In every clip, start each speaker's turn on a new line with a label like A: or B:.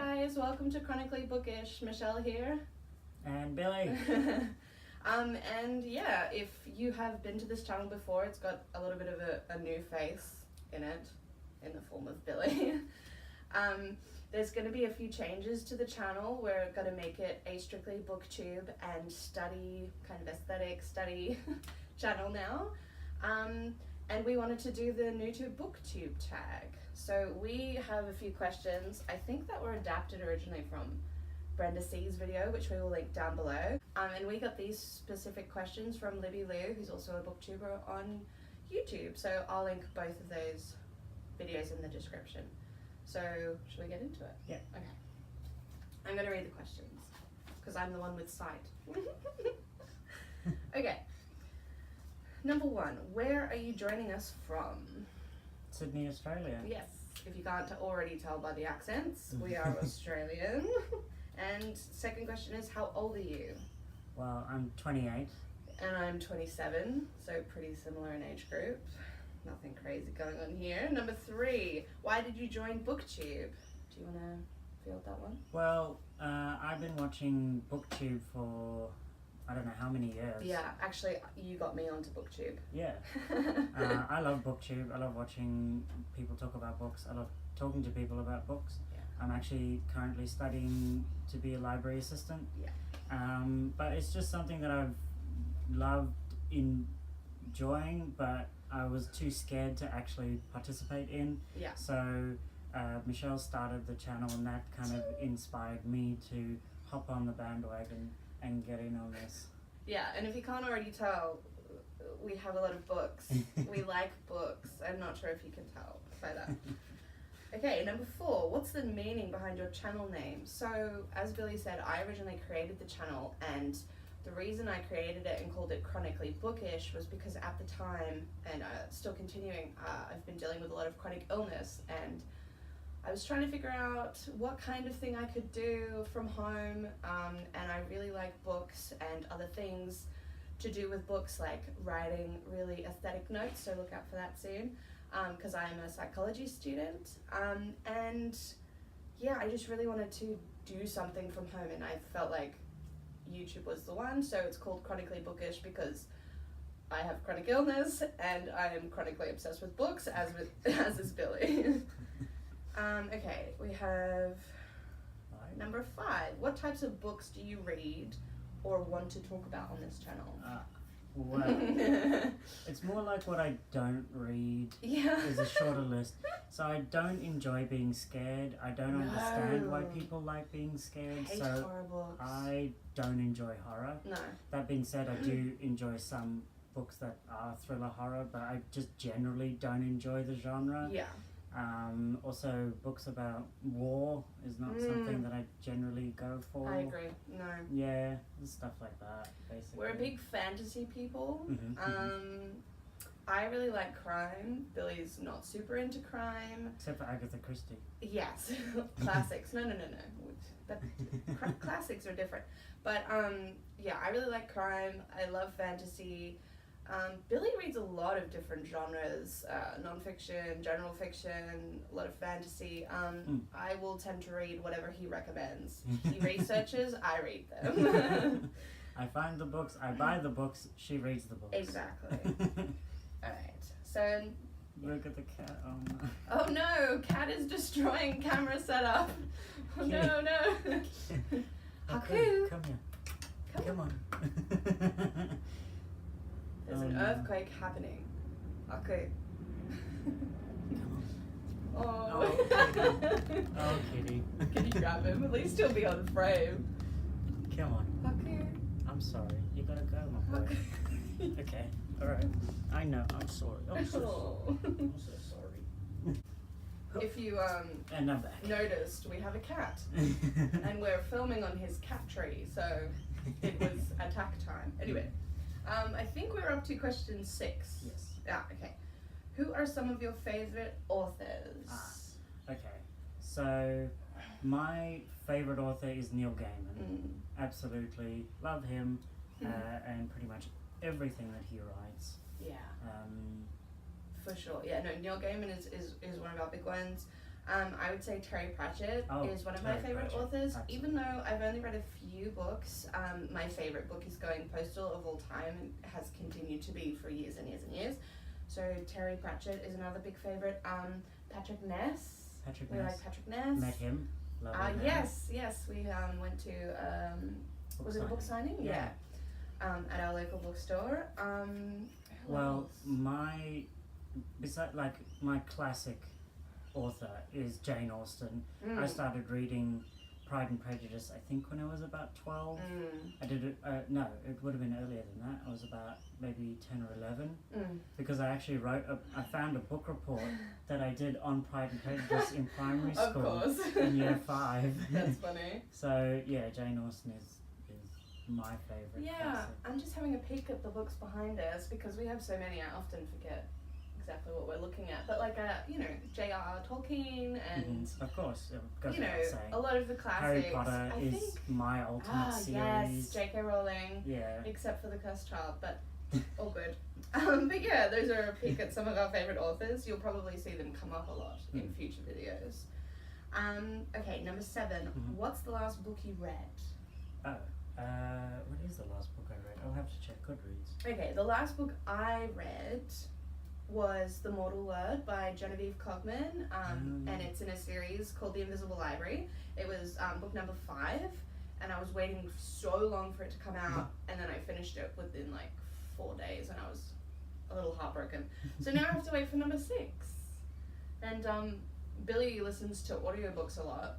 A: guys, welcome to Chronically Bookish. Michelle here.
B: And Billy.
A: And yeah, if you have been to this channel before, it's got a little bit of a new face in it, in the form of Billy. There's going to be a few changes to the channel. We're going to make it a strictly booktube and study, kind of aesthetic study channel now. And we wanted to do the new to Booktube tag. So we have a few questions, I think that were adapted originally from Brenda C's video, which we will link down below. And we got these specific questions from Libby Lou, who's also a booktuber on YouTube. So I'll link both of those videos in the description. So should we get into it?
B: Yeah.
A: Okay. I'm going to read the questions because I'm the one with sight. Okay. Number 1, where are you joining us from?
B: Sydney, Australia.
A: Yes, if you can't already tell by the accents, we are Australian. And second question is, how old are you?
B: Well, I'm 28.
A: And I'm 27, so pretty similar in age group. Nothing crazy going on here. Number 3, why did you join Booktube? Do you want to field that one?
B: Well, I've been watching Booktube for I don't know how many years.
A: Yeah, actually, you got me onto Booktube.
B: Yeah. I love Booktube. I love watching people talk about books. I love talking to people about books.
A: Yeah.
B: I'm actually currently studying to be a library assistant.
A: Yeah.
B: But it's just something that I've loved enjoying, but I was too scared to actually participate in.
A: Yeah.
B: So Michelle started the channel, and that kind of inspired me to hop on the bandwagon and get in on this.
A: Yeah, and if you can't already tell, we have a lot of books. We like books. I'm not sure if you can tell by that. Okay, number 4, what's the meaning behind your channel name? So, as Billy said, I originally created the channel, and the reason I created it and called it Chronically Bookish was because at the time, and still continuing, I've been dealing with a lot of chronic illness, and I was trying to figure out what kind of thing I could do from home, and I really like books and other things to do with books, like writing really aesthetic notes, so look out for that soon, because I am a psychology student, and yeah, I just really wanted to do something from home, and I felt like YouTube was the one, so it's called Chronically Bookish because I have chronic illness, and I am chronically obsessed with books, as is Billy. Okay, we have number 5. What types of books do you read or want to talk about on this channel?
B: Well, it's more like what I don't read is a shorter list. So I don't enjoy being scared. I don't understand why people like being scared.
A: I hate
B: so
A: horror books.
B: I don't enjoy horror.
A: No.
B: That being said, I do enjoy some books that are thriller horror, but I just generally don't enjoy the genre.
A: Yeah.
B: Also, books about war is not something that I generally go for.
A: I agree. No.
B: Yeah, stuff like that, basically.
A: We're big fantasy people.
B: Mm-hmm.
A: I really like crime. Billy's not super into crime.
B: Except for Agatha Christie.
A: Yes, classics. No. Classics are different. But yeah, I really like crime. I love fantasy. Billy reads a lot of different genres, non-fiction, general fiction, a lot of fantasy. I will tend to read whatever he recommends. He researches, I read them.
B: I find the books, I buy the books, she reads the books.
A: Exactly. Alright, so...
B: Look at the cat, oh no.
A: Oh no, cat is destroying camera setup. Oh no. Haku!
B: Come here. Come on.
A: There's an earthquake happening. Okay.
B: Come on.
A: Oh.
B: Oh, kitty.
A: Can you grab him? At least he'll be on frame.
B: Come on.
A: Okay.
B: I'm sorry. You gotta go, my boy. Okay. Alright. I know. I'm sorry. I'm so sorry.
A: If you
B: And I'm back.
A: noticed, we have a cat. And we're filming on his cat tree, so it was attack time. Anyway. I think we're up to question 6.
B: Yes.
A: Okay. Who are some of your favorite authors?
B: Okay. So, my favorite author is Neil Gaiman. Absolutely love him, and pretty much everything that he writes.
A: Yeah. For sure. Yeah, no, Neil Gaiman is one of our big ones. I would say Terry Pratchett is one of my
B: Terry
A: favorite
B: Pratchett,
A: authors.
B: absolutely.
A: Even though I've only read a few books, my favorite book is Going Postal of all time and has continued to be for years and years and years. So Terry Pratchett is another big favorite. Patrick Ness. We like Patrick Ness.
B: Met him. Lovely man.
A: Yes. We went to was it a book signing?
B: Yeah.
A: At our local bookstore.
B: Well, my classic author is Jane Austen. I started reading Pride and Prejudice, I think, when I was about 12. I did it, no, it would have been earlier than that. I was about maybe 10 or 11. Because I actually I found a book report that I did on Pride and Prejudice in primary school.
A: Of course.
B: In year 5.
A: That's funny.
B: So, yeah, Jane Austen is my favourite.
A: Yeah,
B: classic.
A: I'm just having a peek at the books behind us because we have so many. I often forget exactly what we're looking at. But like, J.R.R Tolkien and
B: of course, goes
A: you know,
B: without saying.
A: a lot of the classics.
B: Harry Potter is my ultimate series.
A: Yes, J.K. Rowling.
B: Yeah.
A: Except for The Cursed Child, but all good. But yeah, those are a peek at some of our favourite authors. You'll probably see them come up a lot in future videos. Okay, number 7. What's the last book you read?
B: What is the last book I read? I'll have to check Goodreads.
A: Okay, the last book I read was The Mortal Word by Genevieve Cogman, and it's in a series called The Invisible Library. It was book number 5, and I was waiting so long for it to come out, and then I finished it within like 4 days, and I was a little heartbroken. So now I have to wait for number 6. And Billy listens to audiobooks a lot.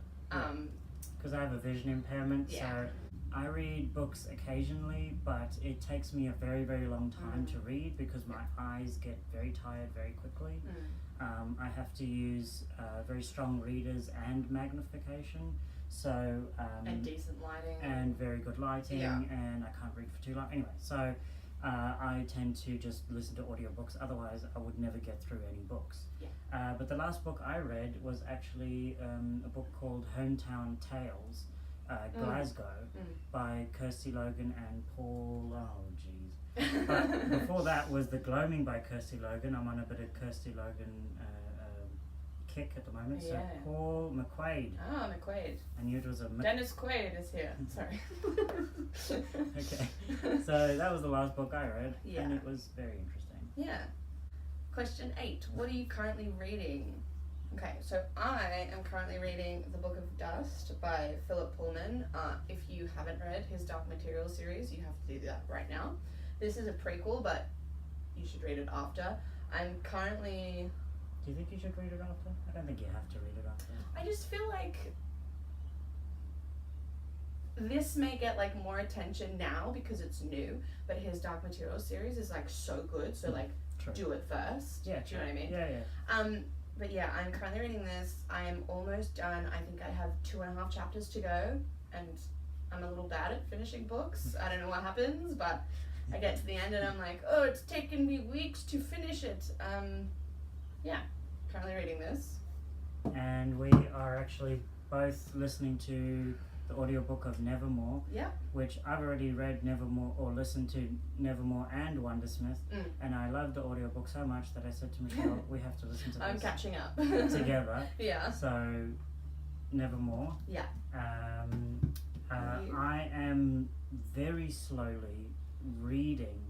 B: Because I have a vision impairment, so I read books occasionally, but it takes me a very, very long time to read because my eyes get very tired very quickly. I have to use very strong readers and magnification, so
A: and decent lighting.
B: And very good lighting, and I can't read for too long. Anyway, so I tend to just listen to audiobooks, otherwise I would never get through any books. But the last book I read was actually a book called Hometown Tales, Glasgow, by Kirsty Logan and Paul, but before that was The Gloaming by Kirsty Logan. I'm on a bit of Kirsty Logan kick at the moment, so Paul McQuaid.
A: McQuaid.
B: I knew it was a...
A: Dennis Quaid is here, sorry.
B: Okay, so that was the last book I read, and it was very interesting.
A: Yeah. Question 8, what are you currently reading? Okay, so I am currently reading The Book of Dust by Philip Pullman. If you haven't read his Dark Materials series, you have to do that right now. This is a prequel, but you should read it after. I'm currently...
B: Do you think you should read it after? I don't think you have to read it after.
A: I just feel like this may get like more attention now because it's new, but his Dark Materials series is like so good, so like do it first.
B: Yeah,
A: do you know what I mean?
B: Yeah.
A: But yeah, I'm currently reading this. I am almost done. I think I have 2.5 chapters to go, and I'm a little bad at finishing books. I don't know what happens, but I get to the end and I'm like, oh, it's taken me weeks to finish it. Yeah, currently reading this.
B: And we are actually both listening to the audiobook of Nevermore, which I've already read Nevermore, or listened to Nevermore and Wondersmith, and I loved the audiobook so much that I said to Michelle, we have to listen to this.
A: I'm catching up.
B: Together.
A: Yeah.
B: So, Nevermore.
A: Yeah.
B: I am very slowly reading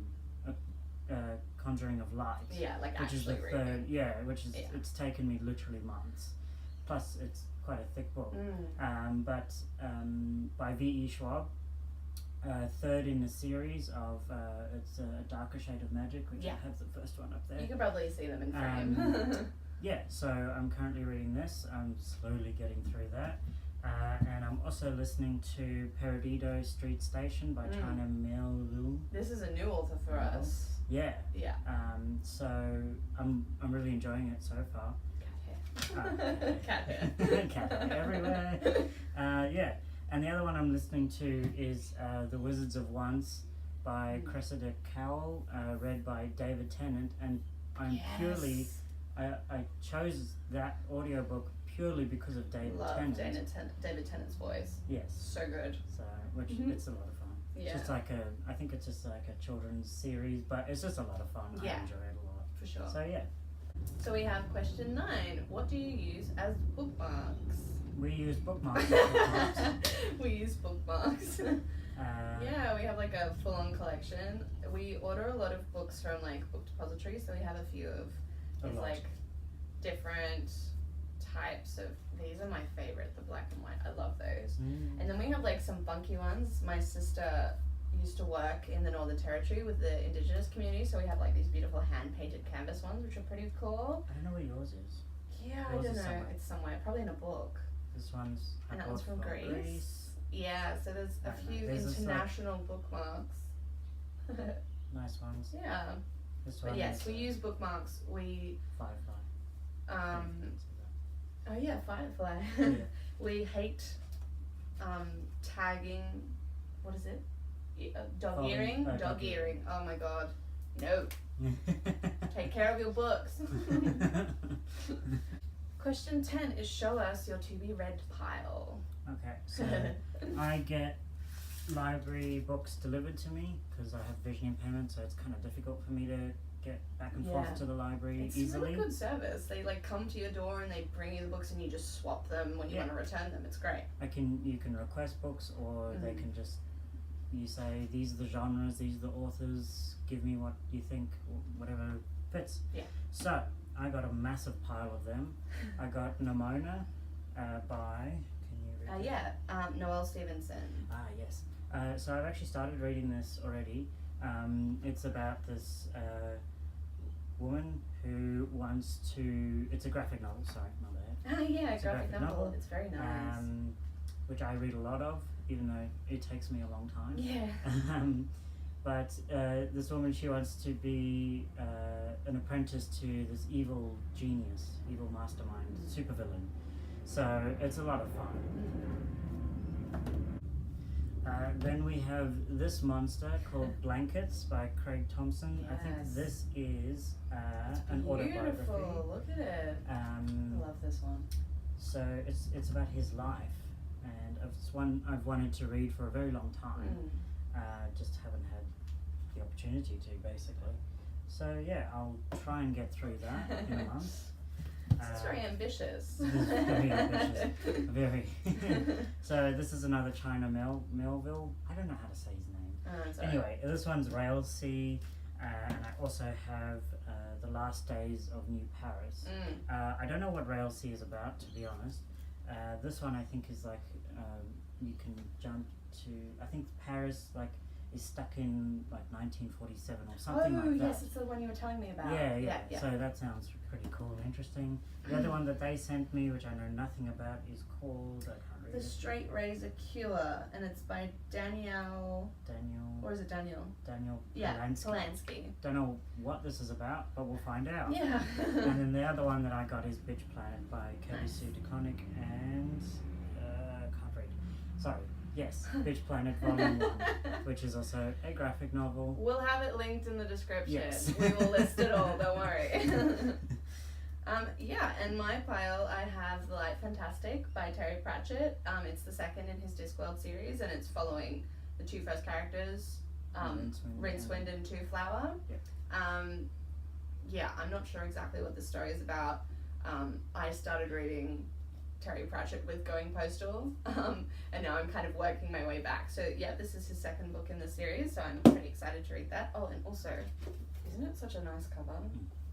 B: Conjuring of Light.
A: Yeah, like
B: which is the
A: reading.
B: third, it's taken me literally months. Plus, it's quite a thick book. But by V.E. Schwab, third in the series of it's A Darker Shade of Magic, which I have the first one up there.
A: You can probably see them in frame.
B: So I'm currently reading this. I'm slowly getting through that. And I'm also listening to Perdido Street Station by China Miéville.
A: This is a new author for us.
B: Yeah.
A: Yeah.
B: So I'm really enjoying it so far.
A: Cat hair.
B: Cat hair everywhere. And the other one I'm listening to is The Wizards of Once by Cressida Cowell, read by David Tennant, and I'm purely I chose that audiobook purely because of David Tennant.
A: David Tennant's voice.
B: Yes.
A: So good.
B: So it's a lot of fun.
A: Yeah.
B: It's just like I think it's just like a children's series, but it's just a lot of fun.
A: Yeah.
B: I enjoy it a lot.
A: For sure.
B: So yeah.
A: So we have question 9. What do you use as bookmarks?
B: We use bookmarks. As bookmarks.
A: We use bookmarks. Yeah, we have like a full-on collection. We order a lot of books from like Book Depository, so we have a few of these like different types of. These are my favorite, the black and white. I love those. And then we have like some funky ones. My sister used to work in the Northern Territory with the Indigenous community, so we have like these beautiful hand-painted canvas ones, which are pretty cool.
B: I don't know where yours is.
A: Yeah, I don't know. Somewhere. It's somewhere, probably in a book.
B: This one's.
A: And that one's from Greece. Yeah, so there's a few international bookmarks.
B: Nice ones.
A: Yeah.
B: This one.
A: But yes, we use bookmarks. We.
B: Firefly.
A: Oh yeah, Firefly.
B: Yeah.
A: We hate tagging. What is it? Dog earing. Dog earing. Oh my god. No. Take care of your books. Question 10 is show us your to be read pile.
B: Okay, so I get library books delivered to me because I have vision impairment, so it's kind of difficult for me to get back and forth to the library easily.
A: It's a really good service. They like come to your door and they bring you the books and you just swap them when you want to return them. It's great. You can request books, or they can just, you say these are the genres, these are the authors, give me what you think, whatever fits. Yeah. So I got a massive pile of them. I got Nimona by. Noelle Stevenson. Ah, yes. So I've actually started reading this already. It's about this woman who wants to. It's a graphic novel. Sorry, not that. Ah, yeah, graphic novel. It's very nice.
B: Which I read a lot of, even though it takes me a long time.
A: Yeah.
B: But this woman, she wants to be an apprentice to this evil genius, evil mastermind, supervillain. So it's a lot of fun. Then we have this monster called Blankets by Craig Thompson. Yes. I think this is an autobiography.
A: Beautiful, look at it. I love this one.
B: So it's about his life, and it's one I've wanted to read for a very long time. Just haven't had the opportunity to, basically. So yeah, I'll try and get through that in a month.
A: This is very ambitious.
B: Very ambitious. Very. So this is another China Melville. I don't know how to say his name. Anyway, this one's Railsea, and I also have The Last Days of New Paris. I don't know what Railsea is about, to be honest. This one I think is like you can jump to. I think Paris is stuck in 1947 or something like that.
A: Oh yes, it's the one you were telling me about.
B: Yeah. So that sounds pretty cool and interesting. The other one that they sent me, which I know nothing about, is called, I can't read
A: The Straight Razor Cure, and it's by Daniel. Or is it Daniel?
B: Daniel
A: Polanski.
B: Don't know what this is about, but we'll find out.
A: Yeah.
B: And then the other one that I got is Bitch Planet by Kelly Sue DeConnick and can't read. Sorry. Yes, Bitch Planet Volume 1, which is also a graphic novel.
A: We'll have it linked in the description.
B: Yes.
A: We will list it all, don't worry. In my pile I have The Light Fantastic by Terry Pratchett. It's the second in his Discworld series, and it's following the two first characters, Rincewind and Two Flower.
B: Yeah.
A: I'm not sure exactly what the story is about. I started reading Terry Pratchett with Going Postal, and now I'm kind of working my way back. So yeah, this is his second book in the series, so I'm pretty excited to read that. Oh, and also, isn't it such a nice cover?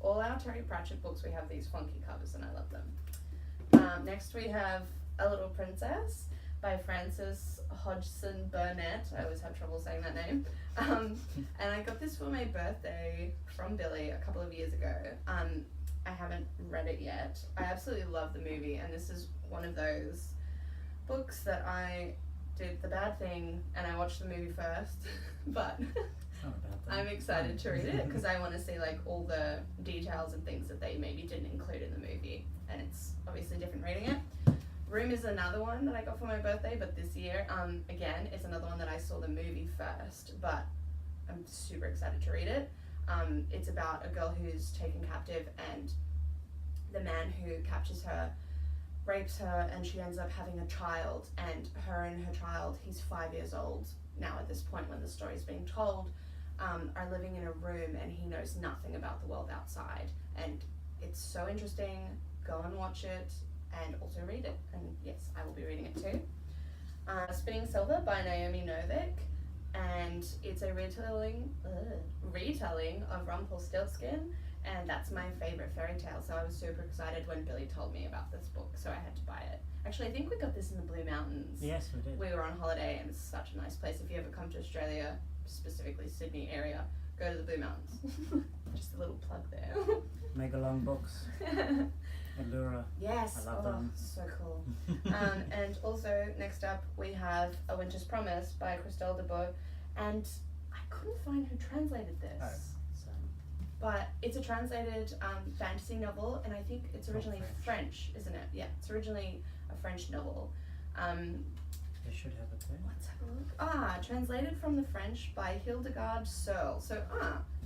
A: All our Terry Pratchett books, we have these funky covers, and I love them. Next we have A Little Princess by Frances Hodgson Burnett. I always have trouble saying that name. And I got this for my birthday from Billy a couple of years ago. I haven't read it yet. I absolutely love the movie, and this is one of those books that I did the bad thing and I watched the movie first, but I'm excited to read it because I want to see all the details and things that they maybe didn't include in the movie, and it's obviously different reading it. Room is another one that I got for my birthday, but this year, again, it's another one that I saw the movie first, but I'm super excited to read it. It's about a girl who's taken captive, and the man who captures her rapes her, and she ends up having a child, and her child, he's 5 years old now at this point when the story's being told, are living in a room, and he knows nothing about the world outside, and It's so interesting. Go and watch it and also read it. And yes, I will be reading it too. Spinning Silver by Naomi Novik. And it's a retelling of Rumpelstiltskin. And that's my favourite fairy tale. So I was super excited when Billy told me about this book. So I had to buy it. Actually, I think we got this in the Blue Mountains.
B: Yes, we did.
A: We were on holiday and it's such a nice place. If you ever come to Australia, specifically Sydney area, go to the Blue Mountains. Just a little plug there.
B: Megalong books. Allura.
A: Yes.
B: I love them.
A: So cool. And also, next up, we have A Winter's Promise by Christelle de Beau. And I couldn't find who translated this.
B: Oh, so.
A: But it's a translated fantasy novel, and I think it's originally French, isn't it? Yeah, it's originally a French novel.
B: They should have it there.
A: Let's have a look. Translated from the French by Hildegard Searle. So,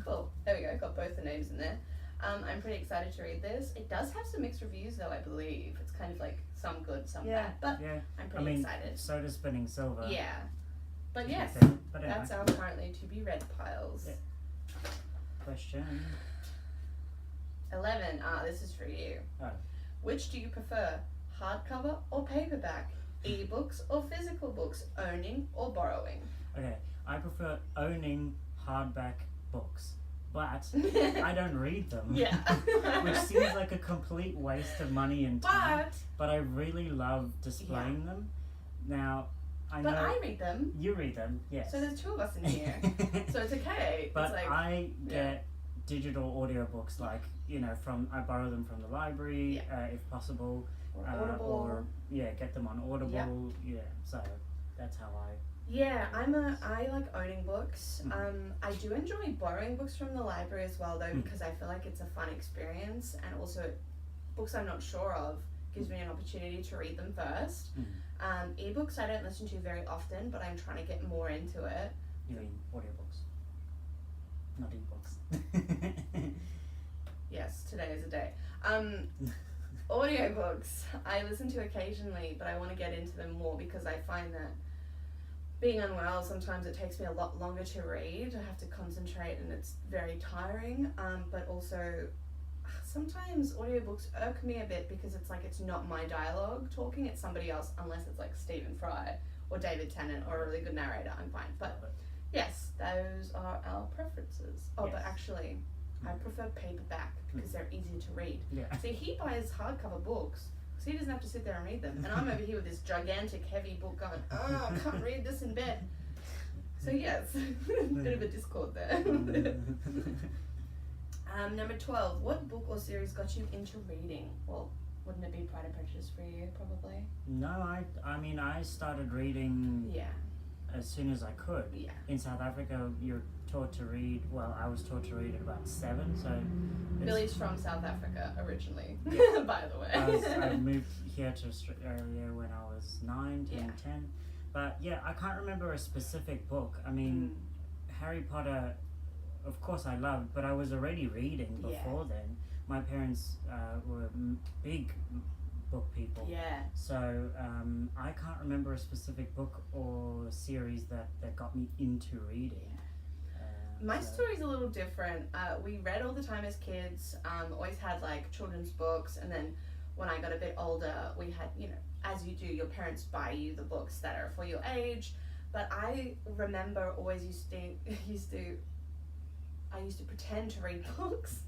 A: cool. There we go. Got both the names in there. I'm pretty excited to read this. It does have some mixed reviews, though, I believe. It's kind of like some good, some bad. But I'm pretty excited.
B: So does Spinning Silver.
A: Yeah. But yes,
B: but
A: that's our currently to be read piles.
B: Yeah. Question
A: 11. This is for you.
B: Oh.
A: Which do you prefer, hardcover or paperback? Ebooks or physical books? Owning or borrowing?
B: Okay, I prefer owning hardback books, but I don't read them.
A: Yeah.
B: Which seems like a complete waste of money and time. But I really love displaying them. Now, I
A: read them.
B: You read them, yes.
A: So there's two of us in here. So it's okay.
B: But
A: it's like,
B: I get digital audiobooks, like, I borrow them from the library, if possible.
A: Or Audible.
B: Or get them on Audible. Yeah, so that's how I...
A: Yeah, I like owning books. I do enjoy borrowing books from the library as well, though, because I feel like it's a fun experience, and also books I'm not sure of gives me an opportunity to read them first. Ebooks I don't listen to very often, but I'm trying to get more into it.
B: You mean audiobooks, not ebooks?
A: Yes, today is a day. Audiobooks I listen to occasionally, but I want to get into them more because I find that being unwell, sometimes it takes me a lot longer to read. I have to concentrate and it's very tiring. But also, sometimes audiobooks irk me a bit because it's like it's not my dialogue talking, it's somebody else, unless it's like Stephen Fry or David Tennant or a really good narrator, I'm fine. But yes, those are our preferences. Oh, but actually, I prefer paperback because they're easier to read.
B: Yeah.
A: See, he buys hardcover books so he doesn't have to sit there and read them. And I'm over here with this gigantic, heavy book going, I can't read this in bed. So yes, bit of a discord there. Number 12, what book or series got you into reading? Well, wouldn't it be Pride and Prejudice for you, probably?
B: No, I mean, I started reading as soon as I could.
A: Yeah.
B: In South Africa, you're taught to read, well, I was taught to read at about 7, so...
A: Billy's from South Africa originally, by the way.
B: I moved here to Australia when I was 9, 10. But yeah, I can't remember a specific book. I mean, Harry Potter, of course I loved, but I was already reading before then. My parents were big book people.
A: Yeah.
B: So I can't remember a specific book or series that got me into reading.
A: My story's a little different. We read all the time as kids, always had like children's books, and then when I got a bit older, we had, as you do, your parents buy you the books that are for your age. But I remember always used to pretend to read books.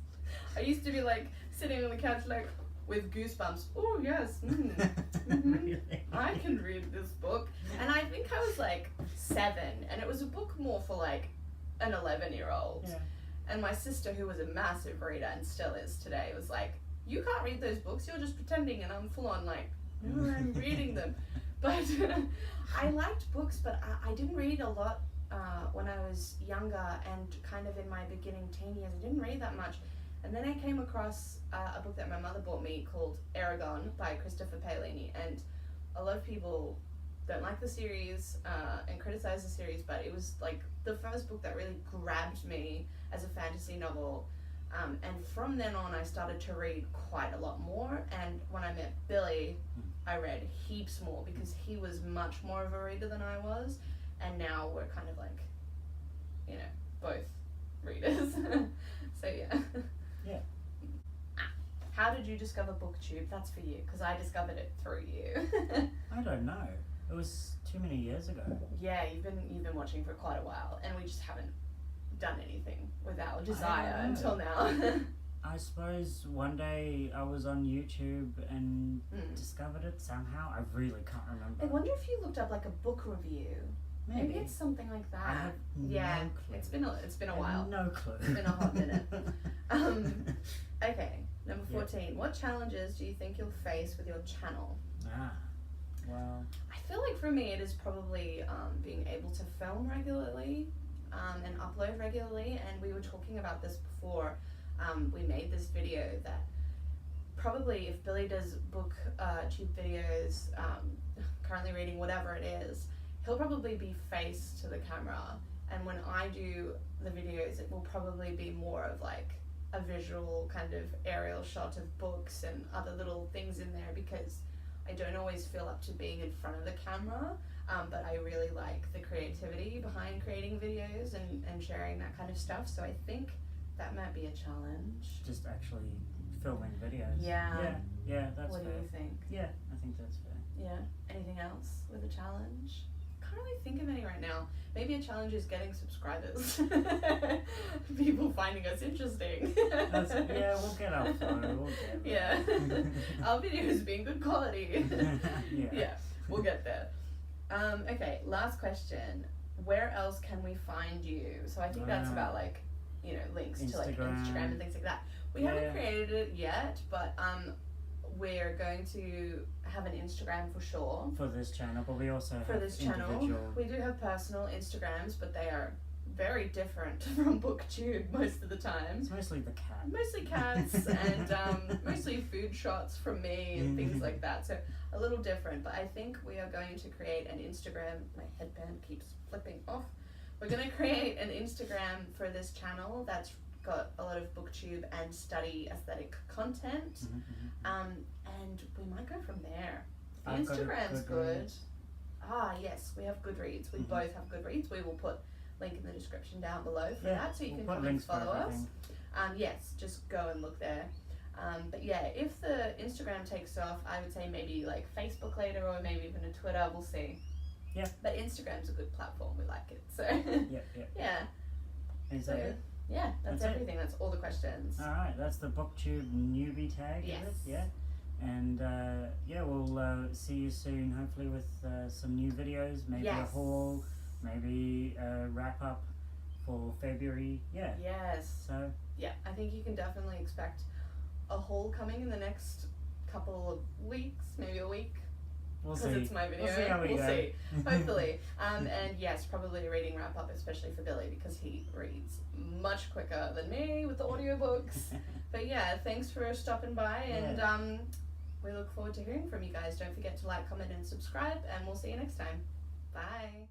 A: I used to be like sitting on the couch like with goosebumps. Oh yes,
B: Really?
A: I can read this book. And I think I was like 7, and it was a book more for like an 11-year-old.
B: Yeah.
A: And my sister, who was a massive reader and still is today, was like, you can't read those books, you're just pretending. And I'm full on like, no, I'm reading them. But I liked books, but I didn't read a lot when I was younger and kind of in my beginning teen years. I didn't read that much. And then I came across a book that my mother bought me called Aragon by Christopher Paolini. And a lot of people don't like the series and criticize the series, but it was like the first book that really grabbed me as a fantasy novel. And from then on, I started to read quite a lot more. And when I met Billy, I read heaps more because he was much more of a reader than I was. And now we're kind of like, both readers. So yeah.
B: Yeah.
A: How did you discover Booktube? That's for you, because I discovered it through you.
B: I don't know. It was too many years ago.
A: Yeah, you've been watching for quite a while, and we just haven't done anything with our desire until now.
B: I suppose one day I was on YouTube and discovered it somehow. I really can't remember.
A: I wonder if you looked up like a book review. Maybe it's something like that.
B: I have no clue.
A: It's been a while.
B: No clue.
A: It's been a hot minute. Okay, number 14. What challenges do you think you'll face with your channel?
B: Well,
A: I feel like for me it is probably being able to film regularly and upload regularly. And we were talking about this before. We made this video that probably if Billy does booktube videos, currently reading whatever it is, he'll probably be face to the camera, and when I do the videos it will probably be more of like a visual kind of aerial shot of books and other little things in there, because I don't always feel up to being in front of the camera, but I really like the creativity behind creating videos and sharing that kind of stuff, so I think that might be a challenge.
B: Just actually filming videos.
A: Yeah,
B: that's
A: what
B: fair.
A: do you think?
B: Yeah, I think that's fair.
A: Yeah, anything else with a challenge? Can't really think of any right now. Maybe a challenge is getting subscribers. People finding us interesting.
B: We'll get up though.
A: Yeah. Our videos being good quality.
B: Yeah.
A: We'll get there. Okay, last question. Where else can we find you? So I think that's about like, links to like Instagram and things like that. We haven't created it yet, but we're going to have an Instagram for sure.
B: For this channel, but we also have individual.
A: We do have personal Instagrams, but they are very different from Booktube most of the time.
B: It's mostly the cat.
A: Mostly cats and mostly food shots from me and things like that. So a little different, but I think we are going to create an Instagram. My headband keeps flipping off. We're going to create an Instagram for this channel that's got a lot of Booktube and study aesthetic content, and we might go from there. The Instagram's good. Yes, we have Goodreads. We both have Goodreads. We will put link in the description down below for that, so you can come and follow us. Yes, just go and look there. But yeah, if the Instagram takes off, I would say maybe like Facebook later, or maybe even a Twitter. We'll see.
B: Yeah.
A: But Instagram's a good platform. We like it. So. Yeah.
B: Is that it?
A: Yeah, that's everything. That's all the questions.
B: Alright, that's the Booktube Newbie Tag,
A: yes.
B: Is it? Yeah. And we'll see you soon, hopefully with some new videos, maybe a haul, maybe a wrap up for February. Yeah.
A: Yes.
B: So.
A: Yeah, I think you can definitely expect a haul coming in the next couple of weeks, maybe a week.
B: We'll see.
A: Because it's my video.
B: We'll see how we go.
A: See. Hopefully. And yes, probably a reading wrap up, especially for Billy, because he reads much quicker than me with the audiobooks. But yeah, thanks for stopping by, and we look forward to hearing from you guys. Don't forget to like, comment, and subscribe, and we'll see you next time. Bye.